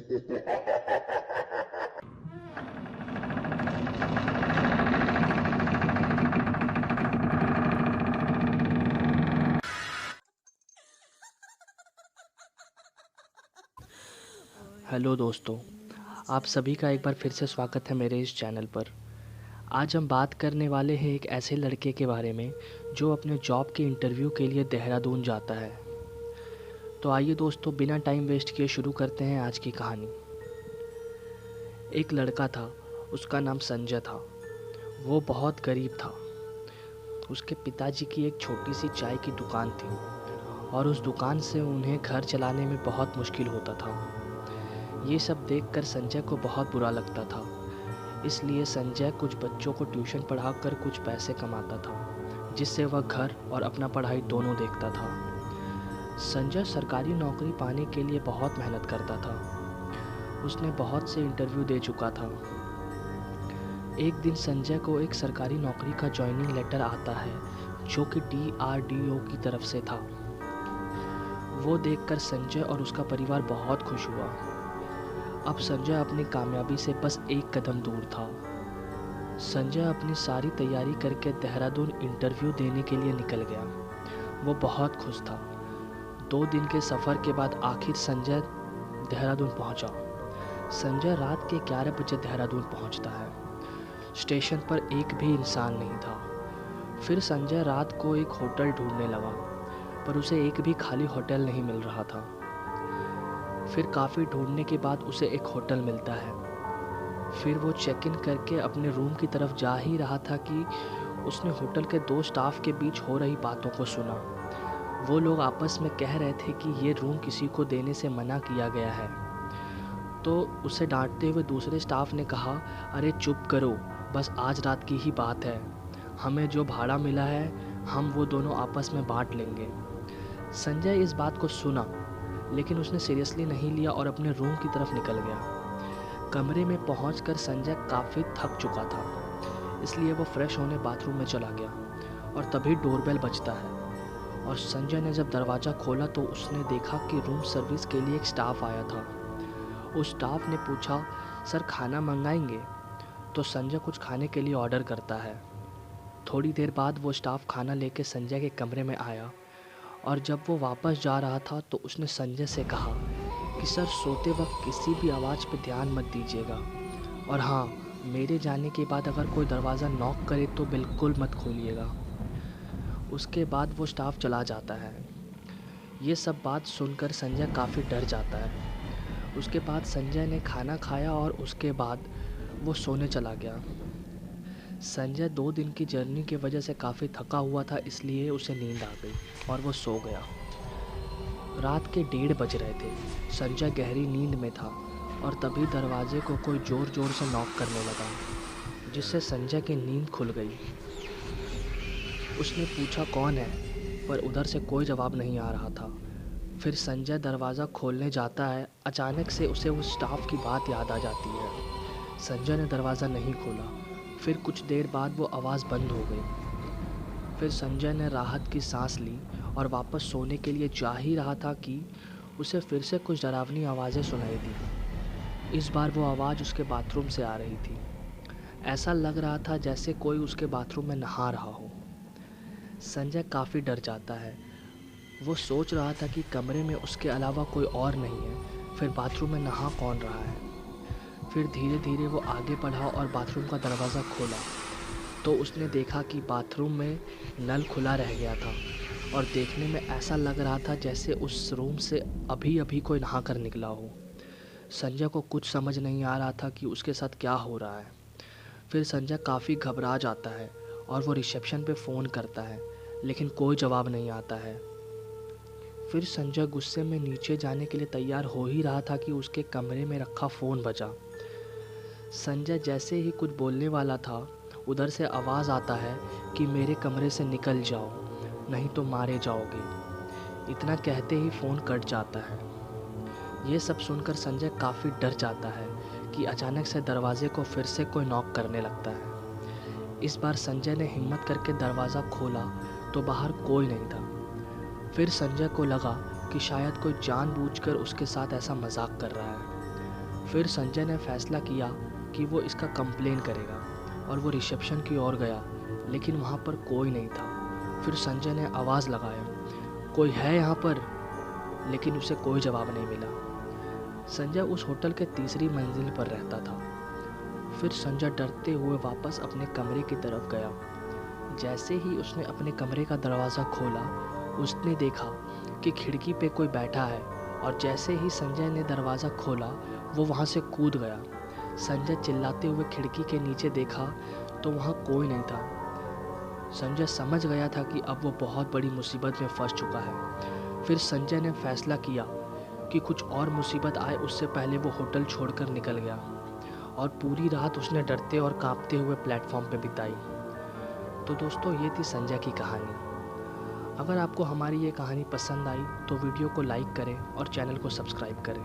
Hello दोस्तों, आप सभी का एक बार फिर से स्वागत है मेरे इस चैनल पर। आज हम बात करने वाले हैं एक ऐसे लड़के के बारे में जो अपने जॉब के इंटरव्यू के लिए देहरादून जाता है। तो आइए दोस्तों, बिना टाइम वेस्ट किए शुरू करते हैं आज की कहानी। एक लड़का था, उसका नाम संजय था। वो बहुत गरीब था। उसके पिताजी की एक छोटी सी चाय की दुकान थी और उस दुकान से उन्हें घर चलाने में बहुत मुश्किल होता था। ये सब देखकर संजय को बहुत बुरा लगता था। इसलिए संजय कुछ बच्चों को ट्यूशन पढ़ाकर कुछ पैसे कमाता था, जिससे वह घर और अपना पढ़ाई दोनों देखता था। संजय सरकारी नौकरी पाने के लिए बहुत मेहनत करता था। उसने बहुत से इंटरव्यू दे चुका था। एक दिन संजय को एक सरकारी नौकरी का ज्वाइनिंग लेटर आता है, जो कि DRDO की तरफ से था। वो देखकर संजय और उसका परिवार बहुत खुश हुआ। अब संजय अपनी कामयाबी से बस एक कदम दूर था। संजय अपनी सारी तैयारी करके देहरादून इंटरव्यू देने के लिए निकल गया। वो बहुत खुश था। 2 दिन के सफ़र के बाद आखिर संजय देहरादून पहुंचा। संजय रात के 11 बजे देहरादून पहुंचता है। स्टेशन पर एक भी इंसान नहीं था। फिर संजय रात को एक होटल ढूंढने लगा, पर उसे एक भी खाली होटल नहीं मिल रहा था। फिर काफ़ी ढूंढने के बाद उसे एक होटल मिलता है। फिर वो चेक इन करके अपने रूम की तरफ जा ही रहा था कि उसने होटल के 2 स्टाफ के बीच हो रही बातों को सुना। वो लोग आपस में कह रहे थे कि ये रूम किसी को देने से मना किया गया है। तो उसे डांटते हुए दूसरे स्टाफ ने कहा, अरे चुप करो, बस आज रात की ही बात है। हमें जो भाड़ा मिला है हम वो दोनों आपस में बांट लेंगे। संजय इस बात को सुना, लेकिन उसने सीरियसली नहीं लिया और अपने रूम की तरफ निकल गया। कमरे में पहुंचकर संजय काफ़ी थक चुका था, इसलिए वो फ्रेश होने बाथरूम में चला गया और तभी डोरबेल बजता है। और संजय ने जब दरवाज़ा खोला तो उसने देखा कि रूम सर्विस के लिए एक स्टाफ आया था। उस स्टाफ ने पूछा, सर खाना मंगाएंगे? तो संजय कुछ खाने के लिए ऑर्डर करता है। थोड़ी देर बाद वो स्टाफ खाना लेके संजय के कमरे में आया और जब वो वापस जा रहा था तो उसने संजय से कहा कि सर सोते वक्त किसी भी आवाज़ पर ध्यान मत दीजिएगा, और हाँ, मेरे जाने के बाद अगर कोई दरवाज़ा नॉक करे तो बिल्कुल मत खोलिएगा। उसके बाद वो स्टाफ चला जाता है। ये सब बात सुनकर संजय काफ़ी डर जाता है। उसके बाद संजय ने खाना खाया और उसके बाद वो सोने चला गया। संजय 2 दिन की जर्नी की वजह से काफ़ी थका हुआ था, इसलिए उसे नींद आ गई और वो सो गया। रात के 1:30 बज रहे थे। संजय गहरी नींद में था और तभी दरवाजे को कोई ज़ोर ज़ोर से नॉक करने लगा, जिससे संजय की नींद खुल गई। उसने पूछा कौन है, पर उधर से कोई जवाब नहीं आ रहा था। फिर संजय दरवाज़ा खोलने जाता है। अचानक से उसे उस स्टाफ की बात याद आ जाती है। संजय ने दरवाज़ा नहीं खोला। फिर कुछ देर बाद वो आवाज़ बंद हो गई। फिर संजय ने राहत की सांस ली और वापस सोने के लिए जा ही रहा था कि उसे फिर से कुछ डरावनी आवाज़ें सुनाई दी। इस बार वो आवाज़ उसके बाथरूम से आ रही थी। ऐसा लग रहा था जैसे कोई उसके बाथरूम में नहा रहा हो। संजय काफ़ी डर जाता है। वो सोच रहा था कि कमरे में उसके अलावा कोई और नहीं है, फिर बाथरूम में नहा कौन रहा है। फिर धीरे धीरे वो आगे बढ़ा और बाथरूम का दरवाज़ा खोला तो उसने देखा कि बाथरूम में नल खुला रह गया था और देखने में ऐसा लग रहा था जैसे उस रूम से अभी अभी कोई नहा कर निकला हो। संजय को कुछ समझ नहीं आ रहा था कि उसके साथ क्या हो रहा है। फिर संजय काफ़ी घबरा जाता है और वो रिसेप्शन पे फ़ोन करता है, लेकिन कोई जवाब नहीं आता है। फिर संजय गुस्से में नीचे जाने के लिए तैयार हो ही रहा था कि उसके कमरे में रखा फ़ोन बजा। संजय जैसे ही कुछ बोलने वाला था, उधर से आवाज़ आता है कि मेरे कमरे से निकल जाओ, नहीं तो मारे जाओगे। इतना कहते ही फ़ोन कट जाता है। ये सब सुनकर संजय काफ़ी डर जाता है कि अचानक से दरवाजे को फिर से कोई नॉक करने लगता है। इस बार संजय ने हिम्मत करके दरवाज़ा खोला तो बाहर कोई नहीं था। फिर संजय को लगा कि शायद कोई जानबूझकर उसके साथ ऐसा मजाक कर रहा है। फिर संजय ने फैसला किया कि वो इसका कंप्लेन करेगा और वो रिसेप्शन की ओर गया, लेकिन वहाँ पर कोई नहीं था। फिर संजय ने आवाज़ लगाया, कोई है यहाँ पर? लेकिन उसे कोई जवाब नहीं मिला। संजय उस होटल के तीसरी मंजिल पर रहता था। फिर संजय डरते हुए वापस अपने कमरे की तरफ गया। जैसे ही उसने अपने कमरे का दरवाज़ा खोला, उसने देखा कि खिड़की पे कोई बैठा है, और जैसे ही संजय ने दरवाज़ा खोला, वो वहाँ से कूद गया। संजय चिल्लाते हुए खिड़की के नीचे देखा तो वहाँ कोई नहीं था। संजय समझ गया था कि अब वो बहुत बड़ी मुसीबत में फंस चुका है। फिर संजय ने फैसला किया कि कुछ और मुसीबत आए उससे पहले वो होटल छोड़कर निकल गया, और पूरी रात उसने डरते और कांपते हुए प्लेटफॉर्म पे बिताई। तो दोस्तों, ये थी संजय की कहानी। अगर आपको हमारी ये कहानी पसंद आई तो वीडियो को लाइक करें और चैनल को सब्सक्राइब करें।